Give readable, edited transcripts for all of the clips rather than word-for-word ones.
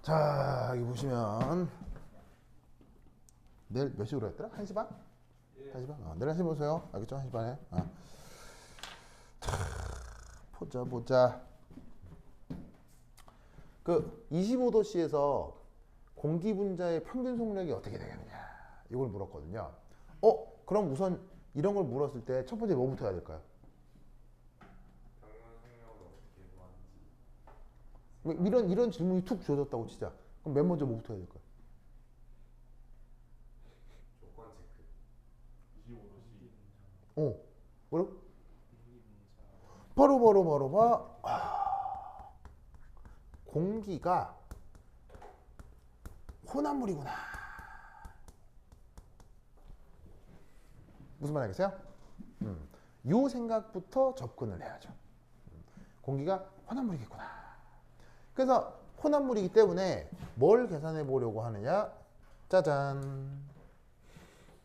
자, 여기 보시면 내일 몇 시로 했더라? 1시 반? 예. 1시 반? 내일 1시 보세요. 알겠죠? 1시 반에. 보자. 그 25도씨에서 공기 분자의 평균 속력이 어떻게 되겠느냐? 이걸 물었거든요. 그럼 우선 이런 걸 물었을 때 첫 번째 뭐부터 해야 될까요? 평균 속력을 어떻게 구하는지. 이런 질문이 툭 주어졌다고 치자. 그럼 맨 먼저 뭐부터 해야 될까요? 조건 체크. 25도씨. 뭐라고? 공기 분자. 바로 공기가 혼합물이구나. 무슨 말 알겠어요? 요 생각부터 접근을 해야죠. 공기가 혼합물이겠구나. 그래서 혼합물이기 때문에 뭘 계산해 보려고 하느냐? 짜잔.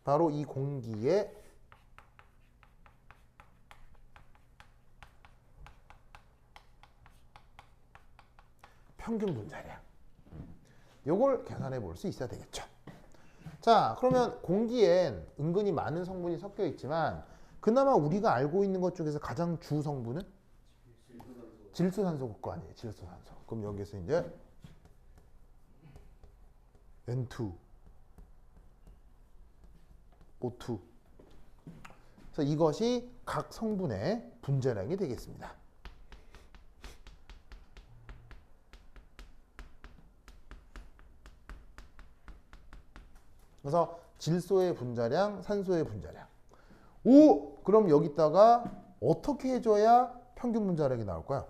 바로 이 공기의 평균 분자량. 요걸 계산해 볼 수 있어야 되겠죠. 자, 그러면 공기엔 은근히 많은 성분이 섞여 있지만 그나마 우리가 알고 있는 것 중에서 가장 주 성분은 질소산소 거 아니에요. 질소산소. 그럼 여기서 이제 N2, O2. 그래서 이것이 각 성분의 분자량이 되겠습니다. 그래서 질소의 분자량, 산소의 분자량. 그럼 여기다가 어떻게 해줘야 평균 분자량이 나올까요?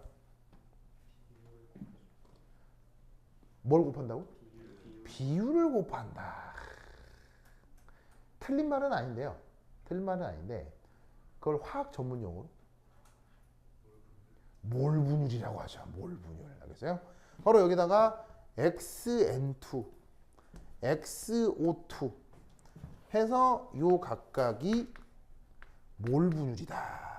뭘 곱한다고? 비율을 곱한다. 틀린 말은 아닌데요. 그걸 화학 전문 용어로 몰 분율이라고 하죠. 몰 분율. 알겠어요? 바로 여기다가 XN2, XO2 해서 요 각각이 몰 분율이다.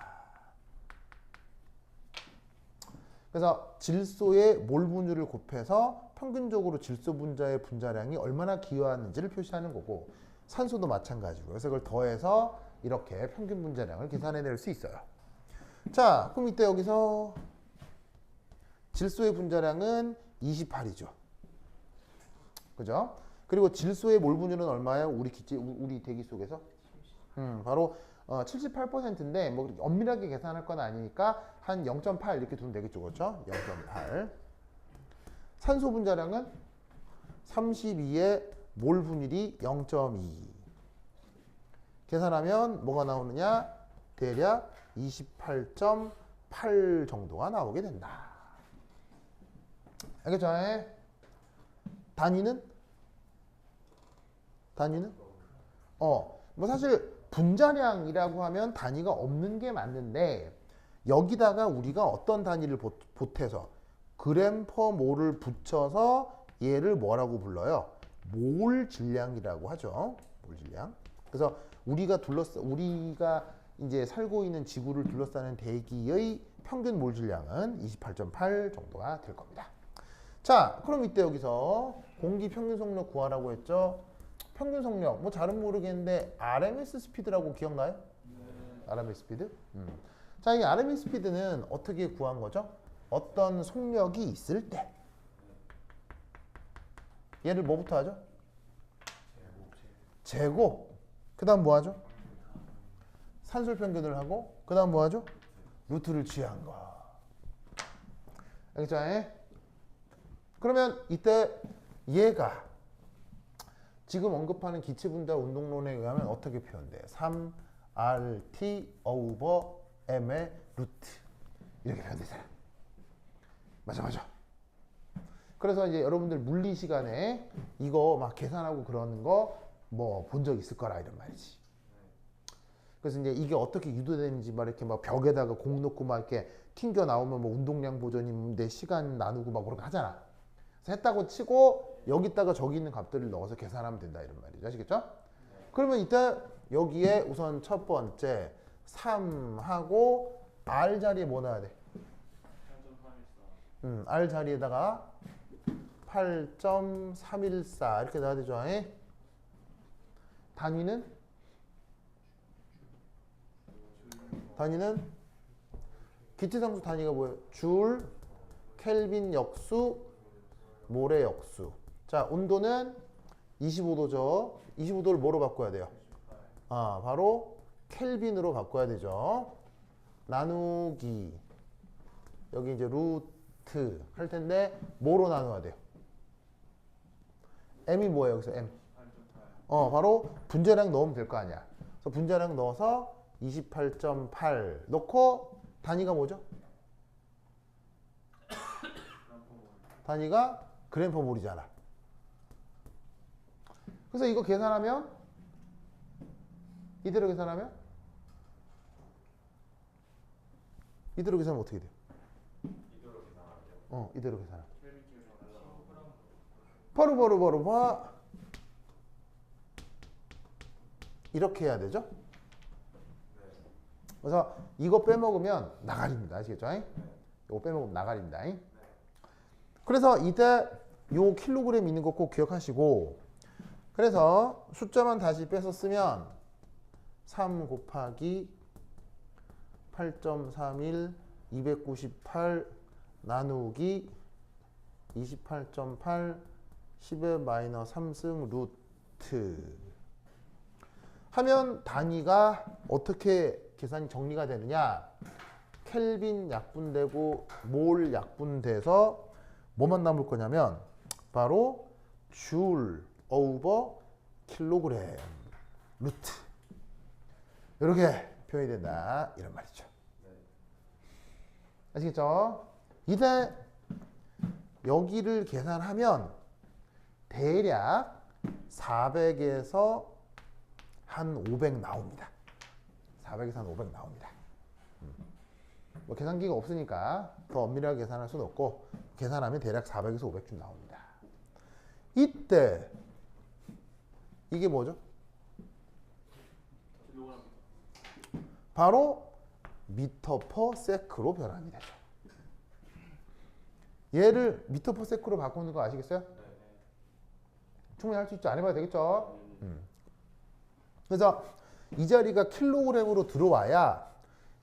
그래서 질소의 몰 분율을 곱해서 평균적으로 질소 분자의 분자량이 얼마나 기여하는지를 표시하는 거고, 산소도 마찬가지고. 그래서 그걸 더해서 이렇게 평균 분자량을 계산해낼 수 있어요. 자, 그럼 이때 여기서 질소의 분자량은 28이죠. 그죠? 그리고 질소의 몰 분율은 얼마예요? 우리 대기 속에서? 바로 78%인데 뭐 그렇게 엄밀하게 계산할 건 아니니까 한 0.8 이렇게 두면 되겠죠. 그렇죠? 0.8. 산소 분자량은 32의 몰 분율이 0.2. 계산하면 뭐가 나오느냐? 대략 28.8 정도가 나오게 된다. 알겠죠? 단위는? 뭐 사실 분자량이라고 하면 단위가 없는 게 맞는데, 여기다가 우리가 어떤 단위를 보태서 그램 퍼 몰을 붙여서 얘를 뭐라고 불러요? 몰 질량이라고 하죠. 몰 질량. 그래서 우리가 이제 살고 있는 지구를 둘러싸는 대기의 평균 몰 질량은 28.8 정도가 될 겁니다. 자, 그럼 이때 여기서 공기 평균 속력 구하라고 했죠. 평균 속력, 뭐 잘은 모르겠는데 RMS 스피드라고 기억나요? 네. RMS 스피드? 자, 이 RMS 스피드는 어떻게 구한 거죠? 어떤 속력이 있을 때. 얘를 뭐부터 하죠? 제곱. 그 다음 뭐 하죠? 산술 평균을 하고, 그 다음 뭐 하죠? 루트를 취한 거. 알겠죠? 그러면 이때 얘가 지금 언급하는 기체분자 운동론에 의하면 어떻게 표현돼? 3RT over M의 루트. 이렇게 표현되잖아. 맞아. 그래서 이제 여러분들 물리 시간에 이거 막 계산하고 그러는 거 뭐 본 적 있을 거라 이런 말이지. 그래서 이제 이게 어떻게 유도되는지 막 이렇게 막 벽에다가 공 놓고 막 이렇게 튕겨 나오면 뭐 운동량 보존인데 시간 나누고 막 그렇게 하잖아. 그래서 했다고 치고 여기다가 저기 있는 값들을 넣어서 계산하면 된다 이런 말이죠. 아시겠죠? 그러면 이때 여기에 우선 첫 번째 3하고 R 자리에 뭐 넣어야 돼? R 자리에다가 28.314 이렇게 나와야 되죠. 에? 단위는 기체상수 단위가 뭐예요? 줄, 켈빈 역수, 모레 역수. 자, 온도는 25도죠. 25도를 뭐로 바꿔야 돼요? 바로 켈빈으로 바꿔야 되죠. 나누기 여기 이제 루트 할 텐데 뭐로 나눠야 돼요? m이 뭐예요? 여기서 m. 바로 분자량 넣으면 될 거 아니야. 그래서 분자량 넣어서 28.8 넣고 단위가 뭐죠? 단위가 그램퍼몰이잖아. 그래서 이거 계산하면 이대로 계산하면 어떻게 돼요? 이대로 계산하면 바로 이렇게 해야 되죠? 그래서 이거 빼먹으면 나가리입니다. 아시겠죠? 이거 빼먹으면 나가리입니다. 그래서 이때 요 킬로그램 있는 거 꼭 기억하시고, 그래서 숫자만 다시 빼서 쓰면 3 곱하기 8.31 298 나누기 28.8 10의 마이너스 3승 루트 하면 단위가 어떻게 계산이 정리가 되느냐? 켈빈 약분되고 몰 약분돼서 뭐만 남을 거냐면 바로 줄 오버 킬로그램 루트 이렇게 표현이 된다 이런 말이죠. 아시겠죠? 이제 여기를 계산하면 대략 400에서 한 500 나옵니다. 400에서 한 500 나옵니다. 뭐 계산기가 없으니까 더 엄밀하게 계산할 수는 없고 계산하면 대략 400에서 500쯤 나옵니다. 이때 이게 뭐죠? 바로 미터 퍼 세크로 변환이 되죠. 얘를 미터 퍼 세크로 바꾸는 거 아시겠어요? 충분히 할 수 있죠. 안 해봐도 되겠죠? 그래서 이 자리가 킬로그램으로 들어와야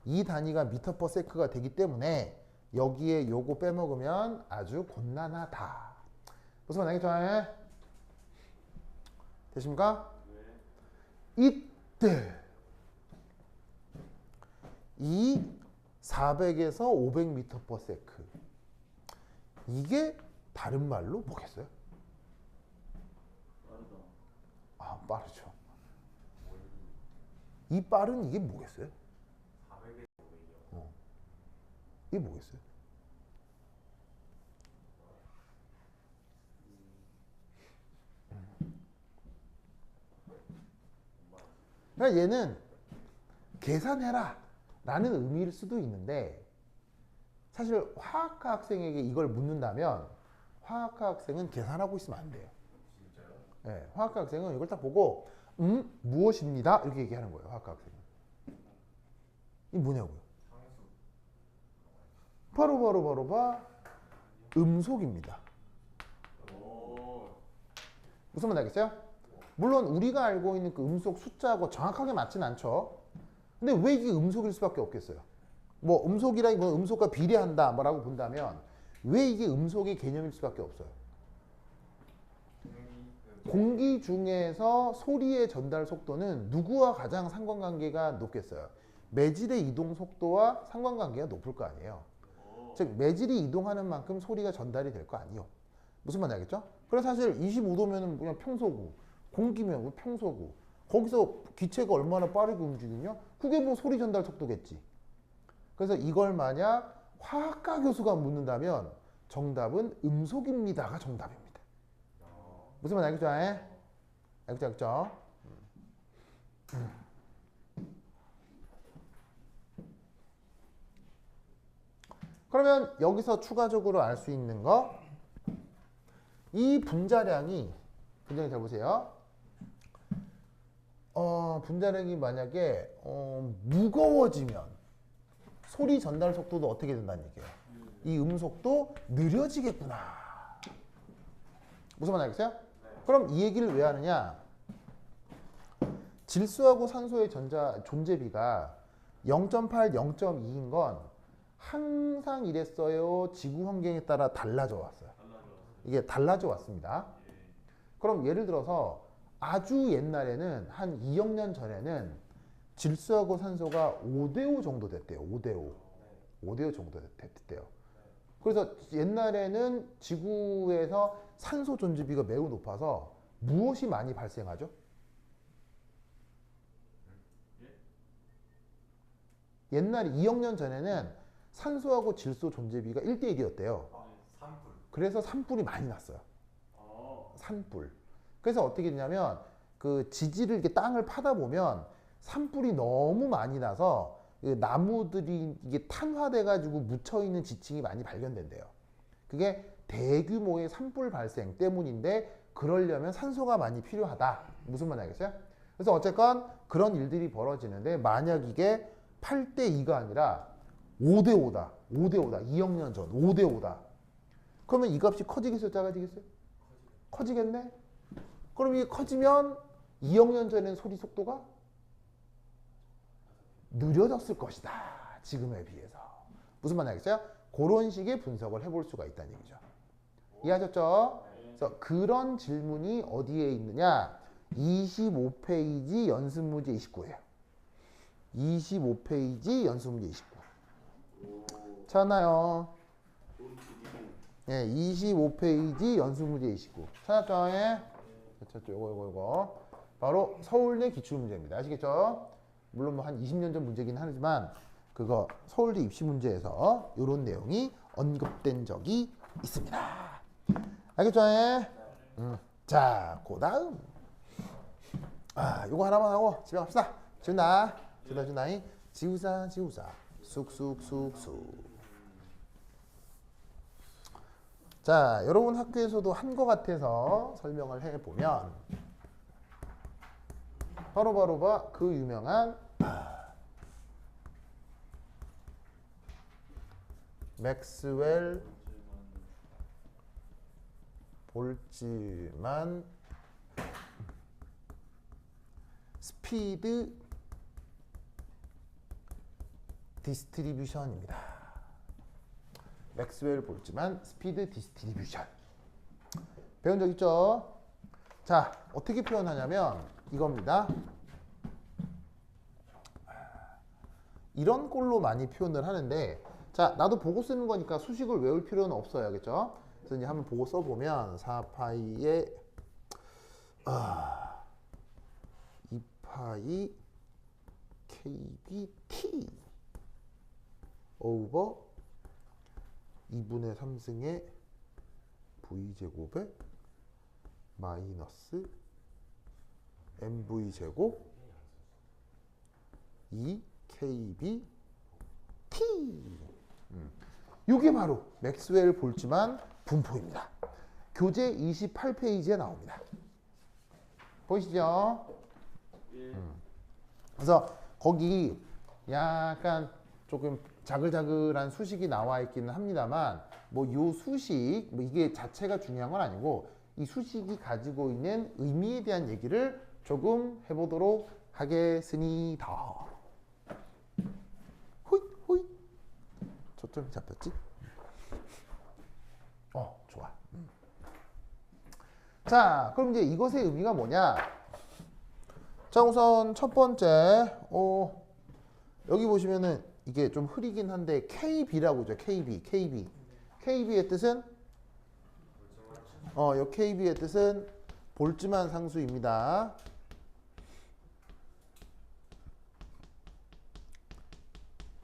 이 단위가 미터 퍼 세크가 되기 때문에 여기에 요거 빼먹으면 아주 곤란하다. 무슨 말 알겠죠? 되십니까? 이때 이 400에서 500m per sec 이게 다른 말로 뭐겠어요? 빠르죠. 이 빠른 이게 뭐겠어요? 400에서 500이요. 이게 뭐겠어요? 그러니까 얘는 계산해라 라는 의미일 수도 있는데 사실 화학과 학생에게 이걸 묻는다면 화학과 학생은 계산하고 있으면 안 돼요. 진짜요? 네, 화학과 학생은 이걸 딱 보고 무엇입니다 이렇게 얘기하는 거예요. 화학과 학생은 이 뭐냐고요? 상수. 바로 음속입니다. 무슨 말 알겠어요? 물론 우리가 알고 있는 그 음속 숫자하고 정확하게 맞진 않죠. 근데 왜 이게 음속일 수밖에 없겠어요? 뭐 음속이라기보다 음속과 비례한다 뭐라고 본다면 왜 이게 음속의 개념일 수밖에 없어요? 공기 중에서 소리의 전달 속도는 누구와 가장 상관관계가 높겠어요? 매질의 이동 속도와 상관관계가 높을 거 아니에요. 즉 매질이 이동하는 만큼 소리가 전달이 될 거 아니에요. 무슨 말인지 알겠죠? 그래서 사실 25도면은 그냥 평소고 공기면 평소고 거기서 기체가 얼마나 빠르게 움직이냐? 그게 뭐 소리 전달 속도겠지. 그래서 이걸 만약 화학과 교수가 묻는다면 정답은 음속입니다가 정답입니다. 무슨 말인지 알겠죠? 알겠죠? 그러면 여기서 추가적으로 알 수 있는 거, 이 분자량이 분자량 잘 보세요. 분자량이 만약에 무거워지면 소리 전달 속도도 어떻게 된다는 얘기예요. 이 음속도 느려지겠구나. 무슨 말 알겠어요? 그럼 이 얘기를 왜 하느냐? 질소하고 산소의 존재비가 0.8, 0.2인 건 항상 이랬어요. 지구 환경에 따라 달라져 왔어요. 이게 달라져 왔습니다. 그럼 예를 들어서 아주 옛날에는 한 2억 년 전에는 질소하고 산소가 5대5 정도 됐대요. 5대5. 5대5 정도 됐대요. 그래서 옛날에는 지구에서 산소 존재비가 매우 높아서 무엇이 많이 발생하죠? 옛날에 2억 년 전에는 산소하고 질소 존재비가 1대1이었대요. 그래서 산불이 많이 났어요. 산불. 그래서 어떻게 되냐면 그 지지를 이렇게 땅을 파다 보면 산불이 너무 많이 나서 나무들이 이게 탄화돼 가지고 묻혀 있는 지층이 많이 발견된대요. 그게 대규모의 산불 발생 때문인데 그러려면 산소가 많이 필요하다. 무슨 말인지 알겠어요? 그래서 어쨌건 그런 일들이 벌어지는데 만약 이게 8대2가 아니라 5대5다. 5대5다. 2억 년 전 5대5다. 그러면 이 값이 커지겠어요? 작아지겠어요? 커지겠네? 그럼 이게 커지면 2억 년 전엔 소리 속도가 느려졌을 것이다. 지금에 비해서. 무슨 말인지 알겠어요? 그런 식의 분석을 해볼 수가 있다는 얘기죠. 이해하셨죠? 그래서 그런 질문이 어디에 있느냐? 25페이지 연습문제 29예요. 25페이지 연습문제 29. 찾았나요? 예, 25페이지 연습문제 29. 찾았죠? 예? 찾았죠? 이거. 바로 서울대 기출문제입니다. 아시겠죠? 물론 뭐 한 20년 전 문제긴 하지만 그거 서울대 입시 문제에서 이런 내용이 언급된 적이 있습니다. 알겠죠? 예? 자, 그 다음. 요거 하나만 하고 집에 갑시다. 준다. 지우사. 쑥쑥쑥쑥. 자, 여러분 학교에서도 한 것 같아서 설명을 해보면 바로 그 유명한 맥스웰 볼츠만 스피드 디스트리뷰션입니다. 맥스웰 볼츠만 스피드 디스트리뷰션. 배운 적 있죠? 자, 어떻게 표현하냐면 이겁니다. 이런 꼴로 많이 표현을 하는데, 자, 나도 보고 쓰는 거니까 수식을 외울 필요는 없어요. 알겠죠? 그래서 이제 한번 보고 써보면 4파이에 2파이 kbt 오버 2분의 3승의 v제곱에 마이너스 mv제곱 2kbt. 이게 바로 맥스웰 볼츠만 분포입니다. 교재 28페이지에 나옵니다. 보이시죠? 그래서 거기 약간 조금 자글자글한 수식이 나와 있기는 합니다만 뭐 요 수식 뭐 이게 자체가 중요한 건 아니고 이 수식이 가지고 있는 의미에 대한 얘기를 조금 해보도록 하겠습니다. 호잇 초점이 잡혔지? 좋아. 자, 그럼 이제 이것의 의미가 뭐냐? 자, 우선 첫 번째 여기 보시면은 이게 좀 흐리긴 한데 KB라고 하죠. KB의 뜻은 요 KB의 뜻은 볼츠만 상수입니다.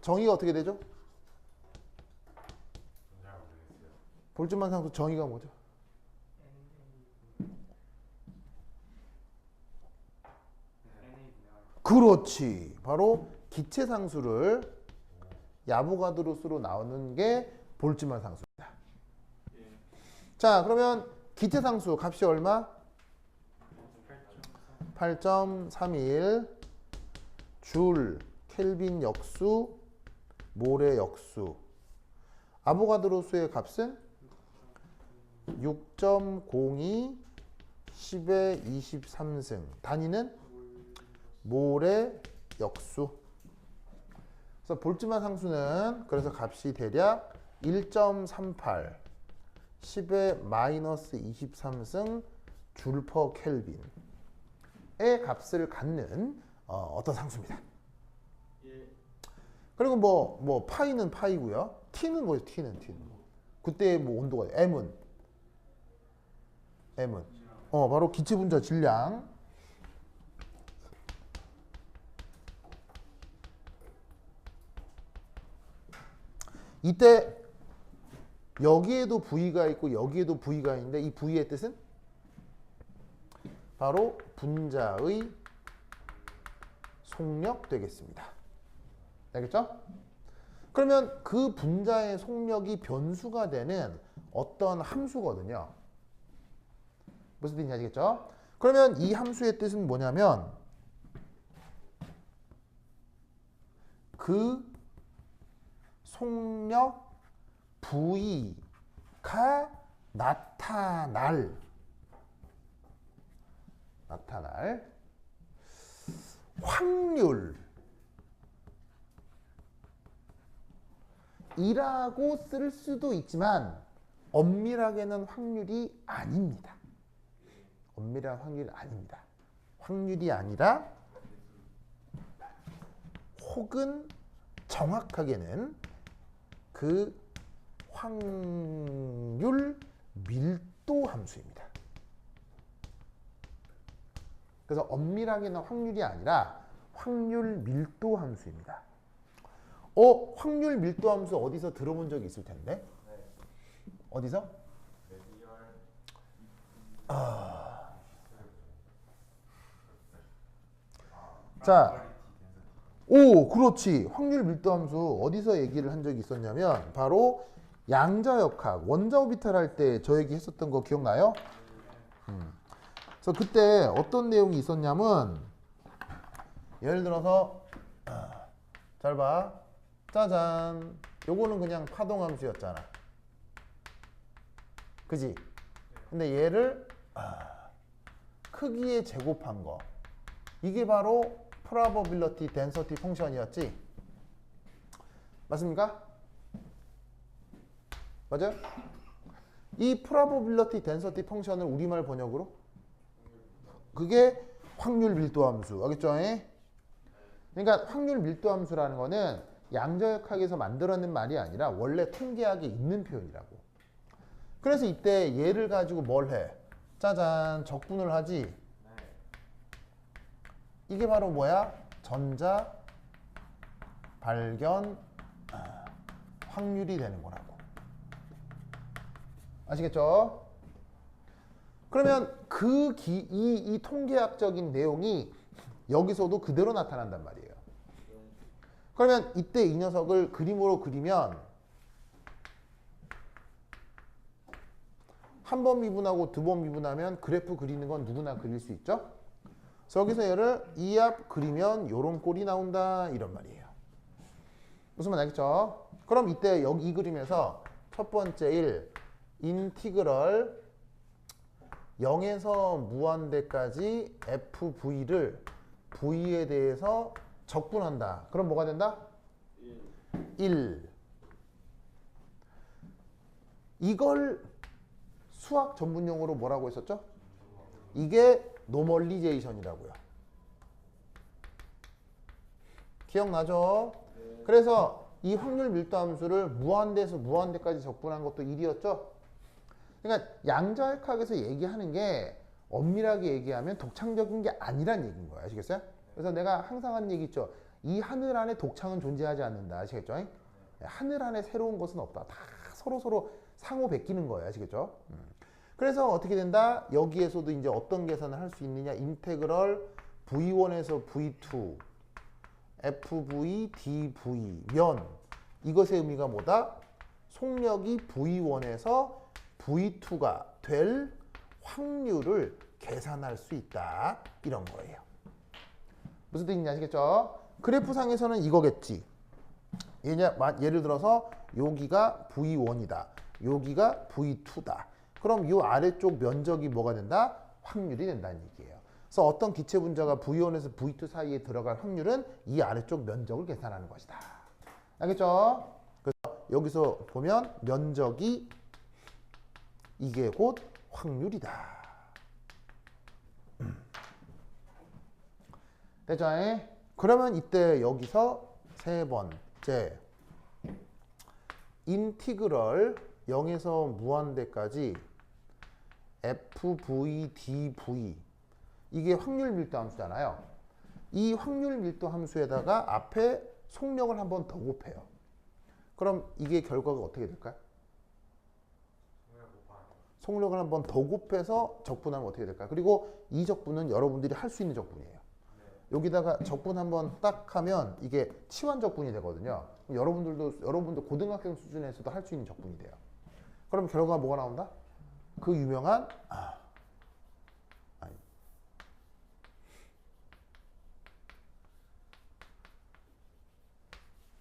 정의가 어떻게 되죠? 볼츠만 상수 정의가 뭐죠? 그렇지. 바로 기체 상수를 야보가드로수로 나오는 게 볼츠만 상수입니다. 자, 그러면 기체 상수 값이 얼마? 8.31 줄 켈빈 역수 모레 역수. 아보가드로수의 값은 6.02 10의 23승. 단위는 몰의 역수. 그래서 볼트만 상수는 그래서 값이 대략 1.38 10의 마이너스 23승 줄 퍼 켈빈의 값을 갖는 어떤 상수입니다. 그리고 뭐 파이는 파이고요. t는 뭐예요? t는 그때 뭐 온도가 m은 바로 기체 분자 질량. 이때 여기에도 V가 있고 여기에도 V가 있는데 이 V의 뜻은 바로 분자의 속력 되겠습니다. 알겠죠? 그러면 그 분자의 속력이 변수가 되는 어떤 함수거든요. 무슨 뜻인지 아시겠죠? 그러면 이 함수의 뜻은 뭐냐면 그 속력 V가 나타날 확률이라고 쓸 수도 있지만 엄밀하게는 확률이 아닙니다. 엄밀한 확률이 아닙니다. 확률이 아니라 혹은 정확하게는 그 확률 밀도 함수입니다. 그래서 엄밀하게는 확률이 아니라 확률 밀도 함수입니다. 확률 밀도 함수 어디서 들어본 적이 있을 텐데? 어디서? 자, 그렇지. 확률 밀도 함수 어디서 얘기를 한 적이 있었냐면 바로 양자역학 원자 오비탈 할 때 저 얘기 했었던 거 기억나요? 그래서 그때 어떤 내용이 있었냐면 예를 들어서 잘 봐. 짜잔. 요거는 그냥 파동 함수였잖아. 그지? 근데 얘를 크기에 제곱한 거. 이게 바로 probability density 펑션이었지? 맞습니까? 맞아요? 이 probability density 펑션을 우리말 번역으로 그게 확률 밀도 함수. 알겠죠? 그러니까 확률 밀도 함수라는 거는 양자역학에서 만들어낸 말이 아니라 원래 통계학에 있는 표현이라고. 그래서 이때 얘를 가지고 뭘 해? 짜잔, 적분을 하지. 이게 바로 뭐야? 전자 발견 확률이 되는 거라고. 아시겠죠? 그러면 이 통계학적인 내용이 여기서도 그대로 나타난단 말이에요. 그러면 이때 이 녀석을 그림으로 그리면 한 번 미분하고 두 번 미분하면 그래프 그리는 건 누구나 그릴 수 있죠? 그래서 여기서 얘를 이 앞 그리면 요런 꼴이 나온다 이런 말이에요. 무슨 말 알겠죠? 그럼 이때 여기 이 그림에서 첫 번째 1 인티그럴 0에서 무한대까지 FV를 V에 대해서 적분한다. 그럼 뭐가 된다? 1. 이걸 수학 전문 용어로 뭐라고 했었죠? 이게 노멀리제이션이라고요. 기억나죠? 그래서 이 확률 밀도 함수를 무한대에서 무한대까지 적분한 것도 1이었죠? 그러니까 양자역학에서 얘기하는 게 엄밀하게 얘기하면 독창적인 게 아니란 얘기인 거예요. 아시겠어요? 그래서 내가 항상 하는 얘기 있죠. 이 하늘 안에 독창은 존재하지 않는다. 아시겠죠? 하늘 안에 새로운 것은 없다. 다 서로 상호 베끼는 거예요. 아시겠죠? 그래서 어떻게 된다? 여기에서도 이제 어떤 계산을 할 수 있느냐? 인테그럴 V1에서 V2 FV, DV 면 이것의 의미가 뭐다? 속력이 V1에서 V2가 될 확률을 계산할 수 있다. 이런 거예요. 무슨 뜻인지 아시겠죠? 그래프상에서는 이거겠지. 예를 들어서 여기가 V1이다. 여기가 V2다. 그럼 이 아래쪽 면적이 뭐가 된다? 확률이 된다는 얘기예요. 그래서 어떤 기체 분자가 V1에서 V2 사이에 들어갈 확률은 이 아래쪽 면적을 계산하는 것이다. 알겠죠? 그래서 여기서 보면 면적이 이게 곧 확률이다. 됐죠? 그러면 이때 여기서 세 번째 인티그럴 0에서 무한대까지 FV, DV 이게 확률 밀도 함수잖아요. 이 확률 밀도 함수에다가 앞에 속력을 한 번 더 곱해요. 그럼 이게 결과가 어떻게 될까요? 속력을 한 번 더 곱해서 적분하면 어떻게 될까요? 그리고 이 적분은 여러분들이 할 수 있는 적분이에요. 여기다가 적분 한번 딱 하면 이게 치환 적분이 되거든요. 여러분들 고등학생 수준에서도 할 수 있는 적분이 돼요. 그럼 결과가 뭐가 나온다? 그 유명한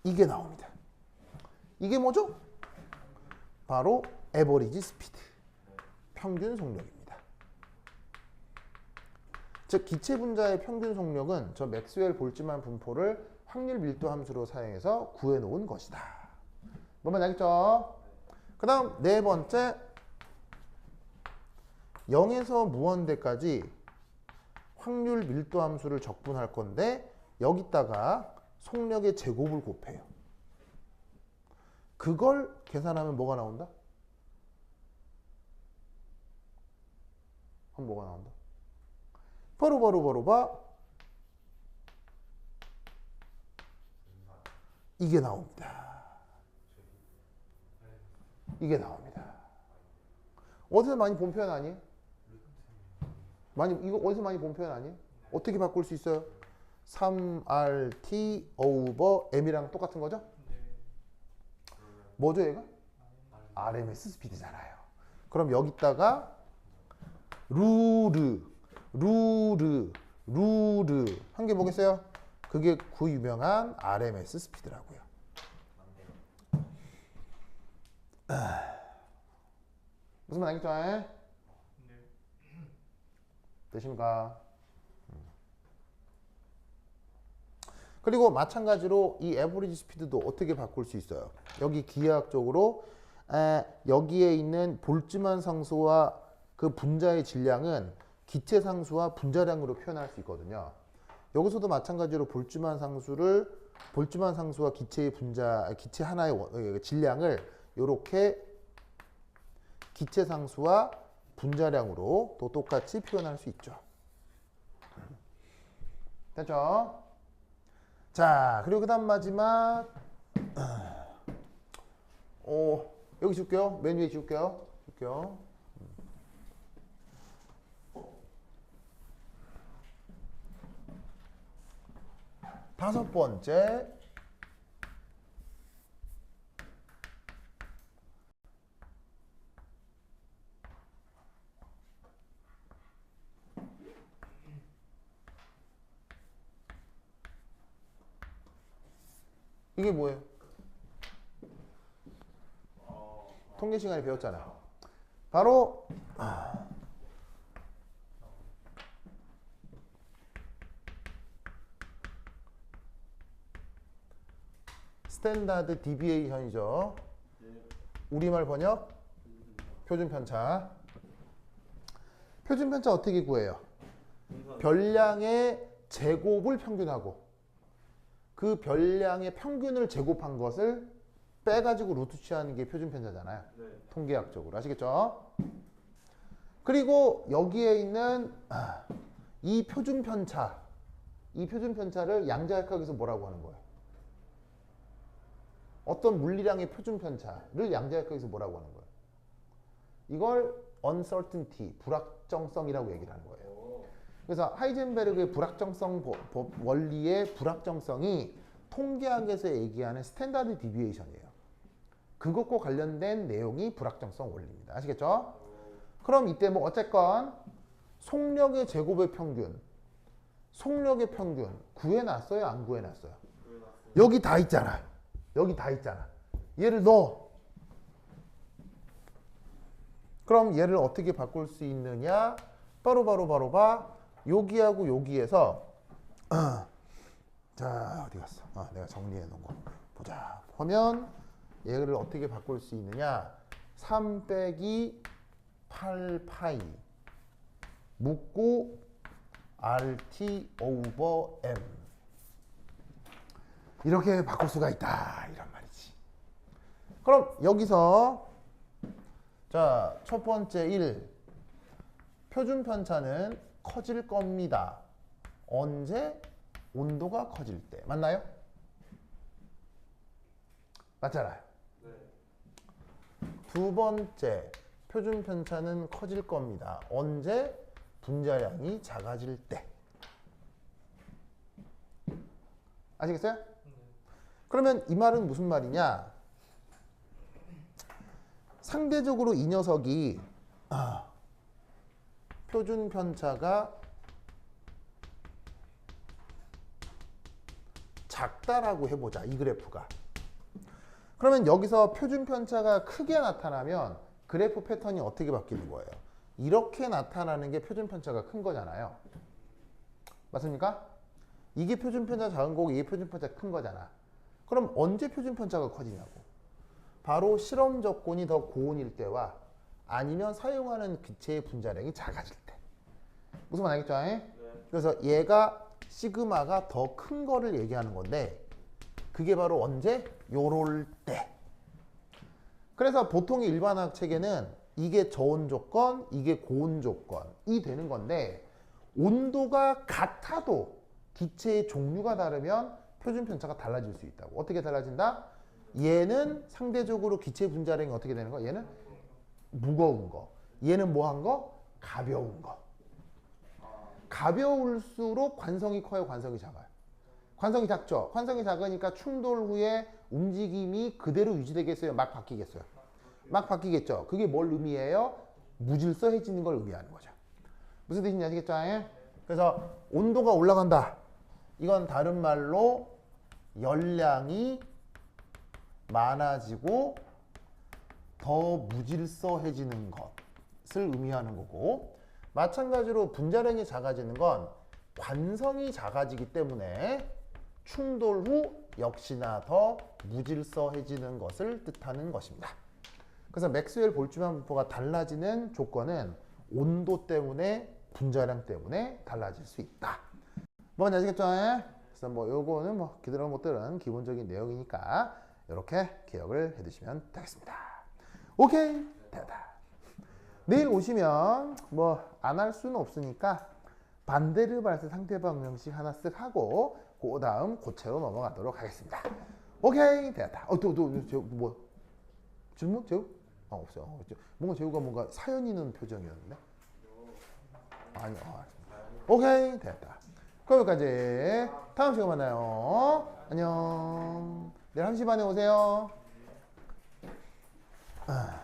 이게 나옵니다. 이게 뭐죠? 바로 에버리지 스피드, 평균 속력입니다. 즉 기체 분자의 평균 속력은 저 맥스웰 볼츠만 분포를 확률 밀도 함수로 사용해서 구해 놓은 것이다. 뭔말 알겠죠? 그 다음 네 번째 0에서 무한대까지 확률 밀도 함수를 적분할 건데 여기다가 속력의 제곱을 곱해요. 그걸 계산하면 뭐가 나온다? 그럼 뭐가 나온다? 바로 봐. 이게 나옵니다. 이게 나옵니다. 어디서 많이 본 표현 아니에요? 이거 어디서 많이 본 표현 아니에요? 어떻게 바꿀 수 있어요? 3RT over M이랑 똑같은 거죠? 뭐죠 얘가? RMS 스피드잖아요. 그럼 여기다가 루르 한 개 보겠어요? 그게 그 유명한 RMS 스피드라고요. 무슨 말 알겠죠? 네. 되십니까? 그리고 마찬가지로 이 에버리지 스피드도 어떻게 바꿀 수 있어요? 여기 기하학적으로 여기에 있는 볼츠만 상수와 그 분자의 질량은 기체 상수와 분자량으로 표현할 수 있거든요. 여기서도 마찬가지로 볼츠만 상수와 기체 하나의 질량을 이렇게 기체 상수와 분자량으로 또 똑같이 표현할 수 있죠. 됐죠? 자, 그리고 그 다음 마지막 여기 줄게요. 맨 위에 줄게요. 다섯 번째 이게 뭐예요? 통계 시간에 배웠잖아. 바로 스탠다드 디비에이션이죠. 우리말 번역 표준 편차. 표준 편차 어떻게 구해요? 별량의 제곱을 평균하고 그 별량의 평균을 제곱한 것을 빼가지고 루트 취하는 게 표준 편차잖아요. 네. 통계학적으로 아시겠죠? 그리고 여기에 있는 이 표준 편차를 양자역학에서 뭐라고 하는 거예요? 어떤 물리량의 표준 편차를 양자역학에서 뭐라고 하는 거예요? 이걸 uncertainty, 불확정성이라고 얘기를 하는 거예요. 그래서 하이젠베르그의 불확정성 원리의 불확정성이 통계학에서 얘기하는 스탠다드 디비에이션이에요. 그것과 관련된 내용이 불확정성 원리입니다. 아시겠죠? 그럼 이때 뭐 어쨌건 속력의 제곱의 평균, 속력의 평균 구해놨어요? 안 구해놨어요? 여기 다 있잖아. 얘를 넣어. 그럼 얘를 어떻게 바꿀 수 있느냐? 바로 봐. 여기하고 여기에서 자 어디 갔어? 내가 정리해 놓은 거 보자. 보면 얘를 어떻게 바꿀 수 있느냐? 3 빼기 8파이 묶고 RT 오버 M 이렇게 바꿀 수가 있다 이란 말이지. 그럼 여기서 자, 첫 번째 1 표준 편차는 커질 겁니다. 언제? 온도가 커질 때. 맞나요? 맞잖아요. 두 번째 표준 편차는 커질 겁니다. 언제? 분자량이 작아질 때. 아시겠어요? 그러면 이 말은 무슨 말이냐? 상대적으로 이 녀석이 표준 편차가 작다라고 해보자. 이 그래프가. 그러면 여기서 표준 편차가 크게 나타나면 그래프 패턴이 어떻게 바뀌는 거예요? 이렇게 나타나는 게 표준 편차가 큰 거잖아요. 맞습니까? 이게 표준 편차 작은 거고 이게 표준 편차 큰 거잖아. 그럼 언제 표준 편차가 커지냐고. 바로 실험 조건이 더 고온일 때와 아니면 사용하는 기체의 분자량이 작아질 때. 무슨 말 알겠죠? 그래서 얘가 시그마가 더 큰 거를 얘기하는 건데 그게 바로 언제? 요럴 때. 그래서 보통의 일반화학 체계는 이게 저온 조건, 이게 고온 조건이 되는 건데 온도가 같아도 기체의 종류가 다르면 표준 편차가 달라질 수 있다고. 어떻게 달라진다? 얘는 상대적으로 기체 분자량이 어떻게 되는 거? 얘는 무거운 거. 얘는 뭐한 거? 가벼운 거. 가벼울수록 관성이 커요, 관성이 작아요? 관성이 작죠? 관성이 작으니까 충돌 후에 움직임이 그대로 유지되겠어요? 막 바뀌겠어요? 막 바뀌겠죠? 그게 뭘 의미해요? 무질서해지는 걸 의미하는 거죠. 무슨 뜻인지 아시겠죠? 그래서 온도가 올라간다. 이건 다른 말로 열량이 많아지고 더 무질서해지는 것을 의미하는 거고, 마찬가지로 분자량이 작아지는 건 관성이 작아지기 때문에 충돌 후 역시나 더 무질서해지는 것을 뜻하는 것입니다. 그래서 맥스웰 볼츠만 분포가 달라지는 조건은 온도 때문에 분자량 때문에 달라질 수 있다. 뭔지 아시겠죠? 그래서 뭐 요거는 뭐 기다려 못 들은 기본적인 내용이니까 이렇게 기억을 해두시면 되겠습니다. 오케이, 됐다. 내일 오시면 뭐 안 할 수는 없으니까 반대르 발세 상대방 명식 하나 쓱 하고 그 다음 고체로 넘어가도록 하겠습니다. 오케이, 됐다. 뭐 질문 재우? 없어요. 뭔가 사연 있는 표정이었는데. 아니요. 오케이, 됐다. 그럼 여기까지. 다음 시간에 만나요. 안녕. 내일 1시 반에 오세요. 아.